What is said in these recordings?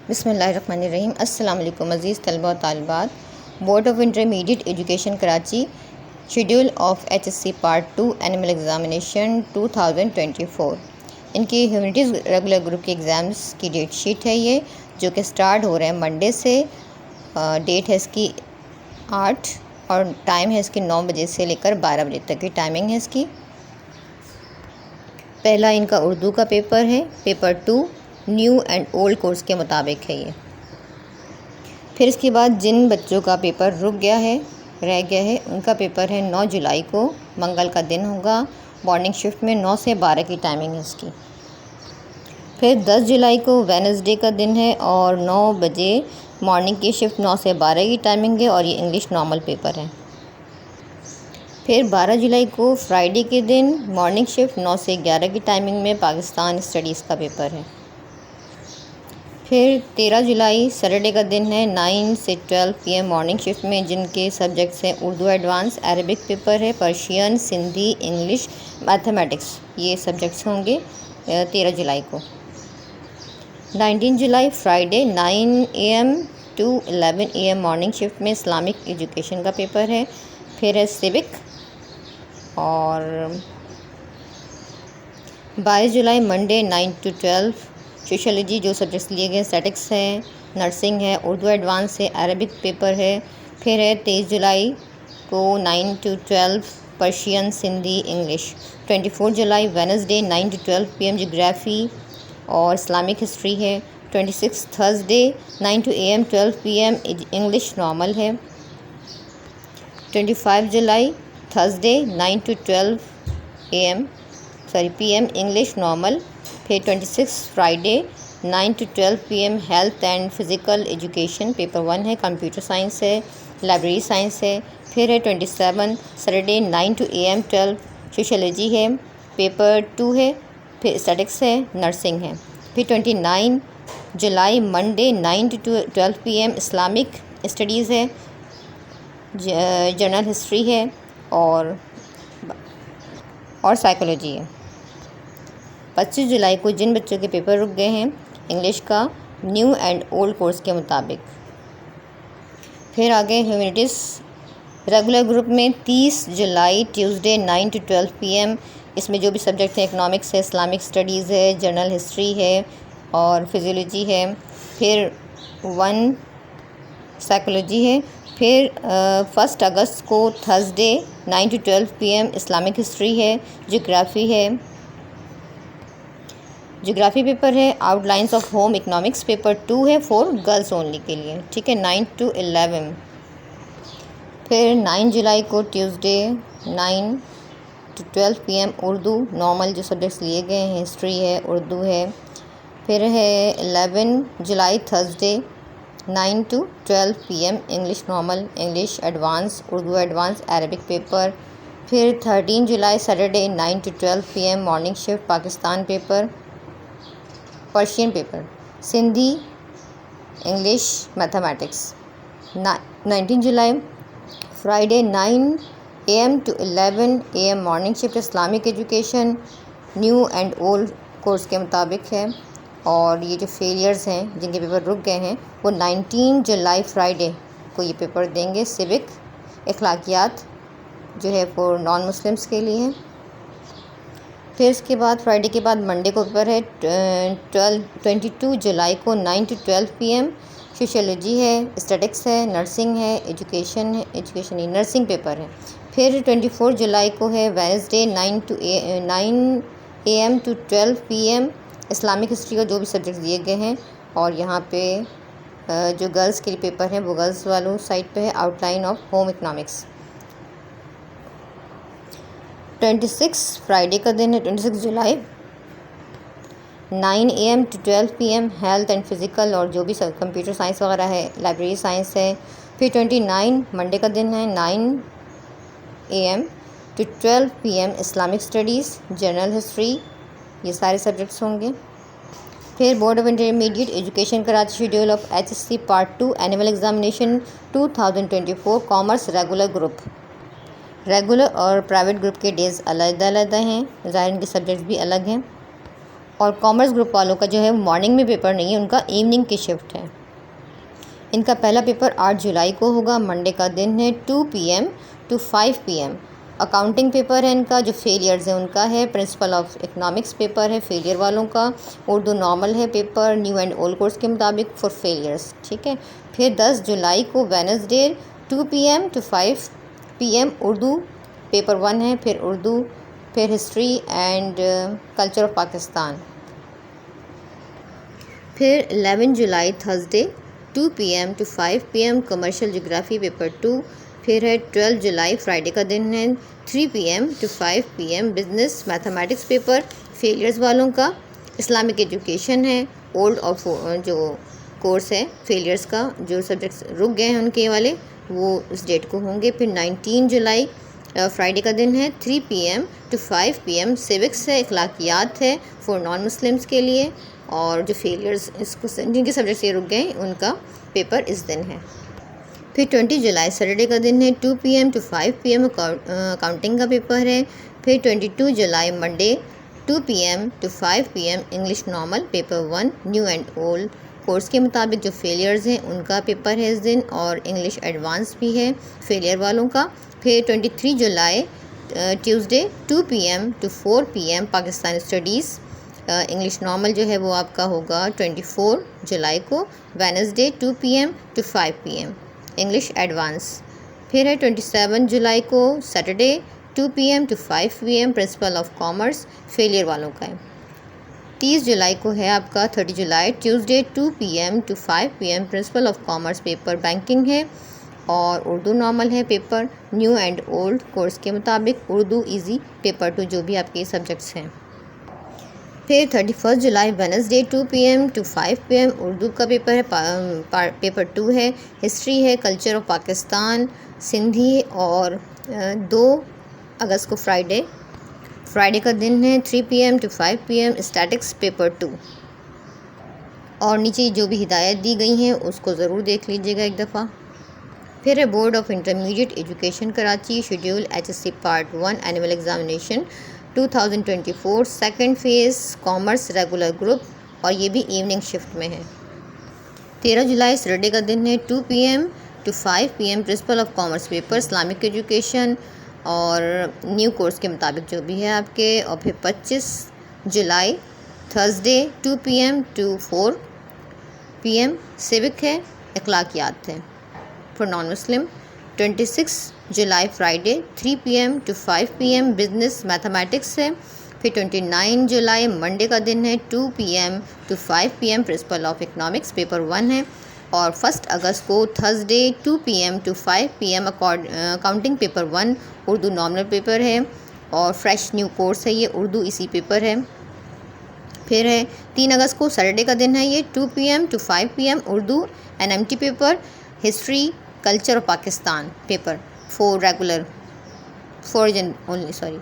बिस्मिल्लाहिर्रहमानिर्रहीम। अस्सलाम वालेकुम अज़ीज़ तलबा व तालिबात। Board of intermediate education Karachi schedule of HSC part 2 annual examination 2024। इनकी ह्यूमैनिटीज़ रेगुलर ग्रुप के एग्ज़ाम्स की डेट शीट है ये, जो कि स्टार्ट हो रहे हैं मंडे से। डेट है इसकी 8 और टाइम है इसकी 9 बजे से लेकर 12 बजे तक की टाइमिंग है इसकी। पहला इनका उर्दू का पेपर है, paper 2 new and old course के मुताबिक है ये। फिर इसके बाद जिन बच्चों का पेपर रुक गया है, रह गया है, उनका पेपर है 9 जुलाई को, मंगल का दिन होगा। मॉर्निंग शिफ्ट में 9 से 12 की टाइमिंग है इसकी। फिर 10 जुलाई को वेडनेसडे का दिन है और 9 बजे मॉर्निंग की शिफ्ट 9 से 12 की टाइमिंग है और ये इंग्लिश नॉर्मल पेपर है। फिर 12 जुलाई को फ्राइडे के दिन मॉर्निंग शिफ्ट 9 से 11 की टाइमिंग में पाकिस्तान स्टडीज़ का पेपर है। फिर 13 जुलाई सैटरडे का दिन है, 9 से 12 PM मॉर्निंग शिफ्ट में, जिनके सब्जेक्ट्स हैं उर्दू एडवांस, अरबिक पेपर है, पर्शियन, सिंधी, इंग्लिश, मैथमेटिक्स, ये सब्जेक्ट्स होंगे 13 जुलाई को। 19 जुलाई Friday 9 AM to 11 AM morning shift में इस्लामिक एजुकेशन का पेपर है। फिर है सिविक। और 22 जुलाई मंडे 9 to 12 सोशलॉजी, जो सब्जेक्ट्स लिए गए स्टैटिक्स है, नर्सिंग है, उर्दू एडवांस है, अरबिक पेपर है। फिर है 23 जुलाई को 9 to 12 पर्शियन, सिंधी, इंग्लिश। 24 जुलाई वेडनेसडे 9 to 12 PM जोग्राफ़ी और इस्लामिक हिस्ट्री है। 26 Thursday 9 to AM 12 PM English normal है। 25 जुलाई Thursday 9 to 12 PM English normal. फिर 26 Friday 9 to 12 PM health and physical education, paper 1 है, कंप्यूटर साइंस है, लाइब्रेरी साइंस है। फिर है 27 सैटरडे 9 to AM 12 सोशलॉजी है, पेपर 2 है। फिर स्टैटिक्स है, नर्सिंग है। फिर 29 जुलाई Monday 9 to 12 PM Islamic studies है, जनरल हिस्ट्री है और साइकोलॉजी है। 25 जुलाई को जिन बच्चों के पेपर रुक गए हैं इंग्लिश का न्यू एंड ओल्ड कोर्स के मुताबिक। फिर आगे ह्यूमैनिटीज़ रेगुलर ग्रुप में 30 जुलाई ट्यूसडे 9 to 12 PM, इसमें जो भी सब्जेक्ट हैं इकनॉमिक्स है, इस्लामिक स्टडीज़ है, जनरल हिस्ट्री है और फिजियोलॉजी है। फिर 1 साइकोलॉजी है। फिर 1 अगस्त को Thursday 9 to 12 PM Islamic history है, जोग्राफ़ी है, जोग्राफ़ी पेपर है। Outlines of home economics paper 2 है, फॉर गर्ल्स ओनली के लिए, ठीक है, 9 to 11। फिर 9 जुलाई को Tuesday 9 to 12 PM Urdu normal, जो सब्जेक्ट्स लिए गए हैं हिस्ट्री है, उर्दू है। फिर है 11 जुलाई Thursday 9 to 12 PM English normal, English advance, Urdu advance, Arabic paper. फिर 13 जुलाई Saturday 9 to 12 PM morning shift, Pakistan paper, Persian paper, Sindhi, English, mathematics. 19 जुलाई Friday 9 AM to 11 AM morning shift, Islamic education new and old course के मुताबिक है। और ये जो failures हैं जिनके पेपर रुक गए हैं वो 19 जुलाई फ्राइडे को ये पेपर देंगे। सिविक, अखलाकियात जो है वो नॉन मुस्लिम्स के लिए है। फिर इसके बाद फ्राइडे के बाद मंडे को पेपर है 22 जुलाई को 9 to 12 PM सोशलॉजी है, स्टैटिक्स है, नर्सिंग है, एजुकेशन ही नर्सिंग पेपर है। फिर 24 जुलाई को है Wednesday 9 AM to 12 PM Islamic history का जो भी सब्जेक्ट दिए गए हैं। और यहाँ पे जो गर्ल्स के लिए पेपर है वो गर्ल्स वालों साइड पे है, outline of home economics. 26 Friday का दिन है, 26 जुलाई 9 AM to 12 PM health and physical और जो भी कंप्यूटर साइंस वगैरह है, लाइब्रेरी साइंस है। फिर 29 मंडे का दिन है, 9 AM to 12 PM Islamic studies, general history, ये सारे सब्जेक्ट्स होंगे। फिर board of intermediate education Karachi schedule of HSC part 2 annual examination 2024 commerce regular group. Regular और प्राइवेट ग्रुप के डेज़ अलग अलग हैं, ज़ाहिर इनके सब्जेक्ट्स भी अलग हैं। और कॉमर्स ग्रुप वालों का जो है मॉर्निंग में पेपर नहीं है, उनका इवनिंग की शिफ्ट है। इनका पहला पेपर 8 जुलाई को होगा, मंडे का दिन है, 2 PM to 5 PM। Accounting paper है इनका, जो फेलियर्स है उनका है। प्रिंसिपल ऑफ इकनॉमिक्स पेपर है फेलियर वालों का। उर्दू नॉर्मल है paper, new and old course के मुताबिक फॉर फेलियर्स, ठीक है। फिर 10 जुलाई को Wednesday 2 PM to 5 PM Urdu paper 1 है। फिर उर्दू, फिर history and culture of Pakistan. फिर 11 जुलाई Thursday 2 PM to 5 PM commercial geography paper 2। फिर है 12 जुलाई फ्राइडे का दिन है, 3 PM to 5 PM business mathematics paper failures वालों का। इस्लामिक एजुकेशन है, ओल्ड और जो कोर्स है फेलियर्स का, जो सब्जेक्ट्स रुक गए हैं उनके वाले, वो इस डेट को होंगे। फिर 19 जुलाई फ्राइडे का दिन है, 3 PM to 5 PM सिविक्स है, अखलाकियात है फॉर नॉन मुस्लिम्स के लिए। और जो फेलियर्स इसको जिनके सब्जेक्ट्स ये रुक गए उनका पेपर इस दिन है। फिर 20 जुलाई सैटरडे का दिन है, 2 PM to 5 PM अकाउंटिंग का पेपर है। फिर 22 जुलाई Monday 2 PM to 5 PM English normal paper 1 new and old course के मुताबिक जो फेलियर्स हैं उनका पेपर है इस दिन, और इंग्लिश एडवांस भी है फेलियर वालों का। फिर 23 जुलाई Tuesday 2 PM to 4 PM Pakistan studies English normal जो है वो आपका होगा 24 जुलाई को। Wednesday 2 PM to 5 PM English advance. फिर है 27 जुलाई को Saturday 2 PM to 5 PM principle of commerce failure वालों का है। 30 जुलाई को है आपका 30 जुलाई Tuesday 2 PM to 5 PM principle of commerce paper banking है, और उर्दू नॉर्मल है paper new and old course के मुताबिक। उर्दू इजी पेपर 2 जो भी आपके सब्जेक्ट्स हैं। फिर 31 जुलाई Wednesday 2 PM to 5 PM Urdu का पेपर है, पेपर 2 है। हिस्ट्री है, कल्चर ऑफ पाकिस्तान, सिंधी। और 2 अगस्त को फ्राइडे का दिन है, 3 PM to 5 PM statics paper 2। और नीचे जो भी हिदायत दी गई हैं उसको ज़रूर देख लीजिएगा एक दफ़ा। फिर है board of intermediate education Karachi schedule HSC part 1 annual examination 2024 second phase commerce regular group, और ये भी इवनिंग शिफ्ट में है। 13 जुलाई सैटरडे का दिन है, 2 PM to 5 PM principle of commerce paper Islamic education और न्यू कोर्स के मुताबिक जो भी है आपके। और फिर 25 जुलाई Thursday 2 PM to 4 PM civic है, अखलाकियात है फॉर नॉन मुस्लिम। 26 जुलाई Friday 3 PM to 5 PM business mathematics है। फिर 29 जुलाई मंडे का दिन है, 2 PM to 5 PM principle of economics paper 1 है। और 1 अगस्त को Thursday 2 PM to 5 PM accounting paper 1 Urdu normal paper है, और फ्रेश न्यू कोर्स है ये, उर्दू इसी पेपर है। फिर है 3 अगस्त को सैटरडे का दिन है, ये 2 PM to 5 PM Urdu NMT paper, history culture of Pakistan paper 4 regular 4 जन ओनली सॉरी।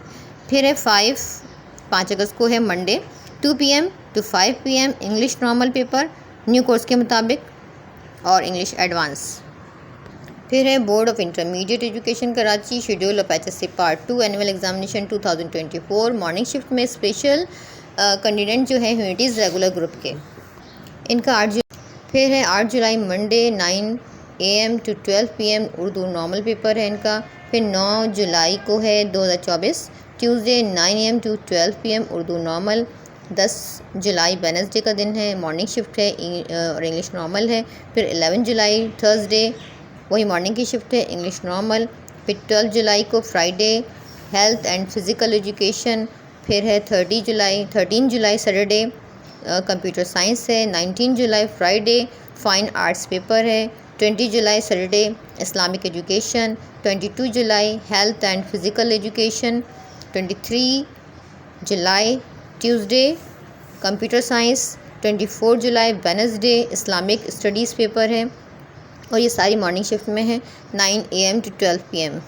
फिर है 5 अगस्त को है Monday 2 PM to 5 PM English normal paper new course के मुताबिक और इंग्लिश एडवांस। फिर है board of intermediate education Karachi schedule of HSC part 2 annual examination 2024 morning shift में स्पेशल कैंडिडेट जो है ह्यूमैनिटीज़ रेगुलर ग्रुप के, इनका 8 फिर है 8 जुलाई Monday 9 AM to 12 PM Urdu normal paper है इनका। फिर 9 जुलाई को है 2024 Tuesday 9 AM to 12 PM Urdu normal. 10 जुलाई वेडनेसडे का दिन है, मॉर्निंग शिफ्ट है और इंग्लिश नॉर्मल है। फिर 11 जुलाई थर्सडे वही मॉर्निंग की शिफ्ट है, इंग्लिश नॉर्मल। फिर 12 जुलाई को Friday health and physical education. फिर है 13 जुलाई सैटरडे कंप्यूटर साइंस है। 19 जुलाई फ्राइडे फाइन आर्ट्स पेपर है। 20 जुलाई सैटरडे इस्लामिक एजुकेशन। 22 जुलाई हेल्थ एंड फिज़िकल एजुकेशन। 23 जुलाई ट्यूसडे कंप्यूटर साइंस। 24 जुलाई वेडनेसडे इस्लामिक स्टडीज़ पेपर है, और ये सारी मॉर्निंग शिफ्ट में है 9 AM to 12 PM।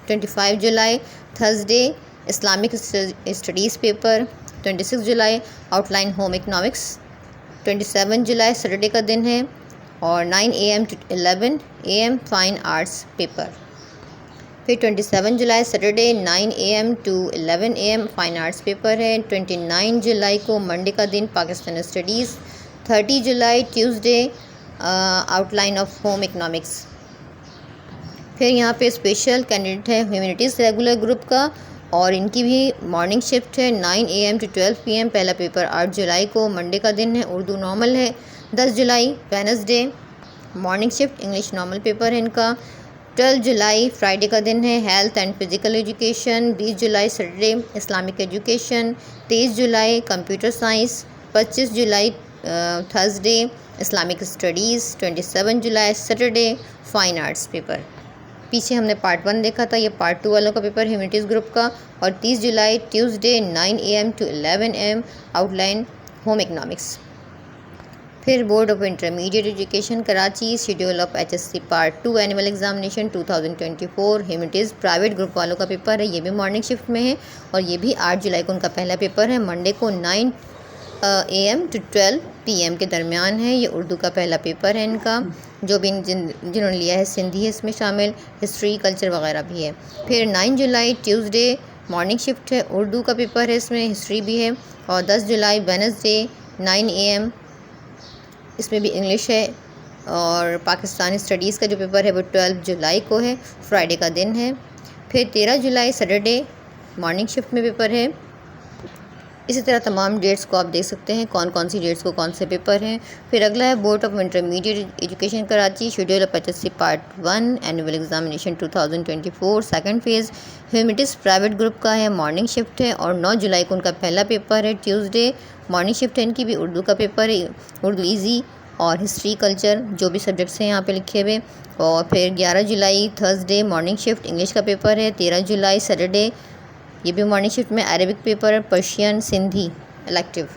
25 जुलाई थर्सडे इस्लामिक स्टडीज़ पेपर। 26 जुलाई आउटलाइन होम इकनॉमिक्स। 27 जुलाई सैटरडे का दिन है, और 9 AM to 11 AM fine arts paper. फिर 27 जुलाई Saturday 9 AM to 11 AM fine arts paper है। 29 जुलाई को मंडे का दिन पाकिस्तान स्टडीज़। 30 जुलाई Tuesday outline of home economics. फिर यहाँ पे स्पेशल कैंडिडेट है ह्यूमैनिटीज़ रेगुलर ग्रुप का और इनकी भी मॉर्निंग शिफ्ट है 9 AM टू 12 PM। पहला पेपर 8 जुलाई को मंडे का दिन है, उर्दू नॉर्मल है। 10 जुलाई Wednesday morning shift English normal paper है इनका। 12 जुलाई फ्राइडे का दिन है हेल्थ एंड फिज़िकल एजुकेशन। 20 जुलाई सैटरडे इस्लामिक एजुकेशन। 23 जुलाई कंप्यूटर साइंस। 25 जुलाई थर्सडे इस्लामिक स्टडीज़। 27 जुलाई सैटरडे फ़ाइन आर्ट्स पेपर। पीछे हमने पार्ट 1 देखा था, ये पार्ट 2 वालों का पेपर ह्यूमैनिटीज़ ग्रुप का। और 30 जुलाई Tuesday 9 AM to 11 AM outline home economics. फिर board of intermediate education Karachi schedule of HSC part 2 annual examination 2024 humanities private group वालों का पेपर है, ये भी मॉर्निंग शिफ्ट में है और ये भी 8 जुलाई को उनका पहला पेपर है। मंडे को 9 AM टू 12 PM के दरमियान है। ये उर्दू का पहला पेपर है इनका, जो भी जिन्होंने लिया है सिंधी है इसमें शामिल, हिस्ट्री कल्चर वगैरह भी है। फिर 9 जुलाई ट्यूसडे मॉर्निंग शिफ्ट है, उर्दू का पेपर है इसमें, हिस्ट्री भी है। और 10 जुलाई वेडनेसडे 9 AM इसमें भी इंग्लिश है। और पाकिस्तानी स्टडीज़ का जो पेपर है वो 12 जुलाई को है, फ्राइडे का दिन है। फिर 13 जुलाई सैटरडे मॉर्निंग शिफ्ट में पेपर है। इसी तरह तमाम डेट्स को आप देख सकते हैं कौन कौन सी डेट्स को कौन से पेपर हैं। फिर अगला है board of intermediate education Karachi schedule of HSC part 1 annual examination 2024 second phase humanities private group का है, मॉर्निंग शिफ्ट है। और 9 जुलाई को उनका पहला पेपर है, ट्यूसडे मॉर्निंग शिफ्ट है इनकी भी, उर्दू का पेपर है, उर्दू ईजी और हिस्ट्री कल्चर जो भी सब्जेक्ट्स हैं यहाँ पे लिखे हुए। और फिर 11 जुलाई थर्सडे मॉर्निंग शिफ्ट इंग्लिश का पेपर है। 13 जुलाई सैटरडे ये भी मॉर्निंग शिफ्ट में Arabic paper, Persian, Sindhi elective.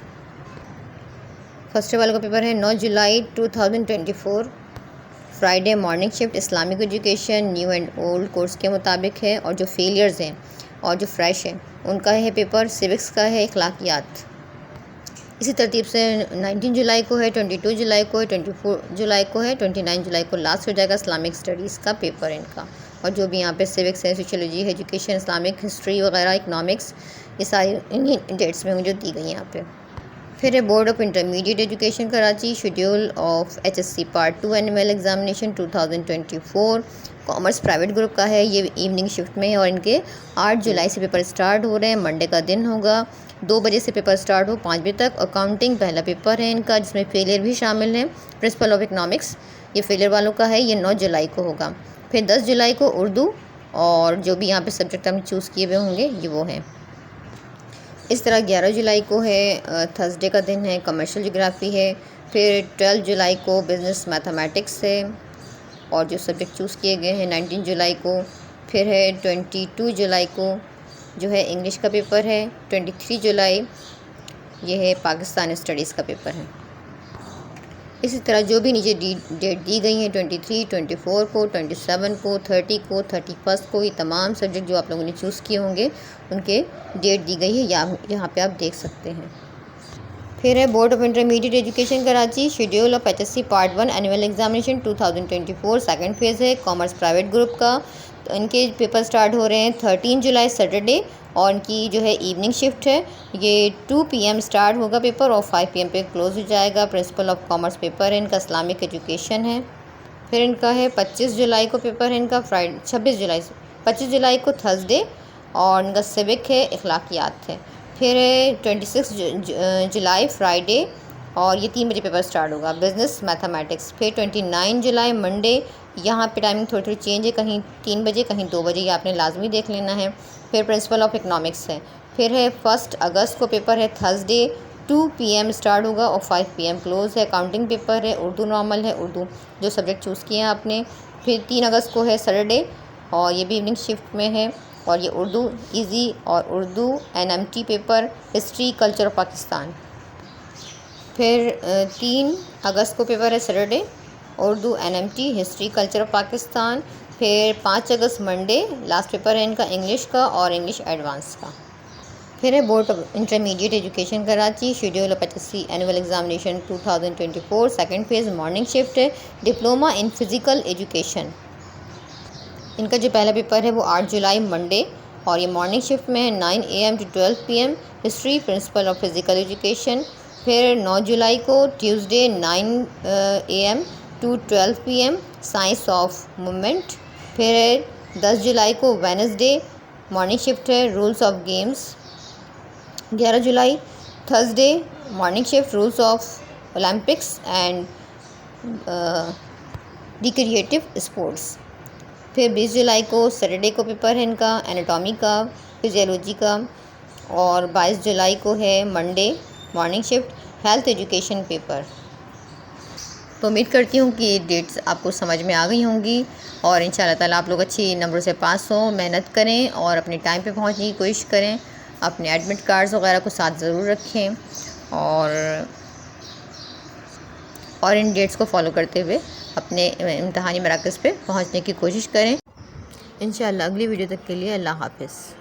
First वाले का पेपर है 9 जुलाई 2024 Friday morning shift Islamic education new and old course के मुताबिक है। और जो फेलियर्स हैं और जो फ्रेश हैं उनका है पेपर सिविक्स का है, अखलाकियात। इसी तरतीब से 19 जुलाई को है, 22 जुलाई को है, 24 जुलाई को है, 29 जुलाई को लास्ट हो जाएगा इस्लामिक स्टडीज़ का पेपर इनका। और जो भी यहाँ पे सिविक्स है, सोशियोलॉजी, एजुकेशन, इस्लामिक हिस्ट्री वगैरह, इकनॉमिक्स, ये सारी इन्हीं डेट्स में मुझे दी गई हैं यहाँ पे। फिर है board of intermediate education Karachi schedule of HSC part 2 annual examination 2024 commerce private group का है, ये इवनिंग शिफ्ट में है। और इनके 8 जुलाई से पेपर स्टार्ट हो रहे हैं, मंडे का दिन होगा, 2 बजे से पेपर स्टार्ट हो 5 बजे तक। अकाउंटिंग पहला पेपर है इनका जिसमें फेलियर भी शामिल है, प्रिंसिपल ऑफ इकनॉमिक्स ये फेलियर वालों का है, ये 9 जुलाई को होगा। फिर 10 जुलाई को उर्दू और जो भी यहाँ पे सब्जेक्ट हमने चूज़ किए हुए होंगे ये वो हैं। इस तरह 11 जुलाई को है थर्सडे का दिन है, कमर्शियल जोग्राफ़ी है। फिर 12 जुलाई को बिज़नेस मैथमेटिक्स है और जो सब्जेक्ट चूज़ किए गए हैं 19 जुलाई को। फिर है 22 जुलाई को जो है इंग्लिश का पेपर है। 23 जुलाई ये है पाकिस्तान स्टडीज़ का पेपर है। इसी तरह जो भी नीचे डेट दी गई है 23, 24 को, 27 को, 30 को, 31 को, ये तमाम सब्जेक्ट जो आप लोगों ने चूज़ किए होंगे उनके डेट दी गई है, यहाँ पे आप देख सकते हैं। फिर है board of intermediate education Karachi schedule of HSC part 1 annual examination 2024 second phase है, कॉमर्स प्राइवेट ग्रुप का। तो इनके पेपर स्टार्ट हो रहे हैं 13 जुलाई सैटरडे और इनकी जो है इवनिंग शिफ्ट है, ये 2 PM स्टार्ट होगा पेपर और 5 PM पे क्लोज हो जाएगा। प्रिंसिपल ऑफ कॉमर्स पेपर है इनका, इस्लामिक एजुकेशन है। फिर इनका है 25 जुलाई को पेपर है इनका, 25 जुलाई को थर्सडे और इनका सिविक है, अखलाकियात है। फिर है 26 जुलाई फ्राइडे और ये 3 बजे पेपर स्टार्ट होगा, बिज़नेस मैथमेटिक्स। फिर 29 जुलाई मंडे, यहाँ पे टाइमिंग थोड़ी थोड़ी चेंज है, कहीं 3 बजे कहीं 2 बजे, ये आपने लाजमी देख लेना है। फिर प्रिंसिपल ऑफ इकनॉमिक्स है। फिर है 1 अगस्त को पेपर है थर्सडे, 2 PM स्टार्ट होगा और 5 PM क्लोज़ है। अकाउंटिंग पेपर है, उर्दू नॉर्मल है, उर्दू जो सब्जेक्ट चूज़ किए हैं आपने। फिर 3 अगस्त को है सैटरडे और ये भी इवनिंग शिफ्ट में है और ये उर्दू ईजी और Urdu NMT paper, history culture of Pakistan. फिर 3 अगस्त को पेपर है Saturday, Urdu NMT history culture of Pakistan. फिर 5 अगस्त मंडे लास्ट पेपर है इनका इंग्लिश का और इंग्लिश एडवांस का। फिर है board of intermediate education Karachi schedule of HSC annual examination 2024 second phase morning shift है, डिप्लोमा इन फ़िज़िकल एजुकेशन। इनका जो पहला पेपर है वो 8 जुलाई मंडे, और ये मॉर्निंग शिफ्ट में है 9 AM to 12 PM, history, principle of physical education. फिर 9 जुलाई को Tuesday 9 AM to 12 PM, science of movement. फिर 10 जुलाई को वेडनेसडे मॉर्निंग शिफ्ट है, रूल्स ऑफ गेम्स। 11 जुलाई Thursday morning shift, rules of Olympics and recreative sports. फिर 20 जुलाई को सैटरडे को पेपर है इनका एनाटॉमी का, फिजियोलॉजी का। और 22 जुलाई को है Monday morning shift, health education paper. तो उम्मीद करती हूँ कि डेट्स आपको समझ में आ गई होंगी, और इंशाल्लाह ताला आप लोग अच्छी नंबर से पास हों, मेहनत करें और अपने टाइम पे पहुँचने की कोशिश करें। अपने एडमिट कार्ड्स वगैरह को साथ ज़रूर रखें, और इन डेट्स को फॉलो करते हुए अपने इम्तहानी मराकज़ पे पहुंचने की कोशिश करें। इंशाअल्लाह अगली वीडियो तक के लिए अल्लाह हाफ़िज़।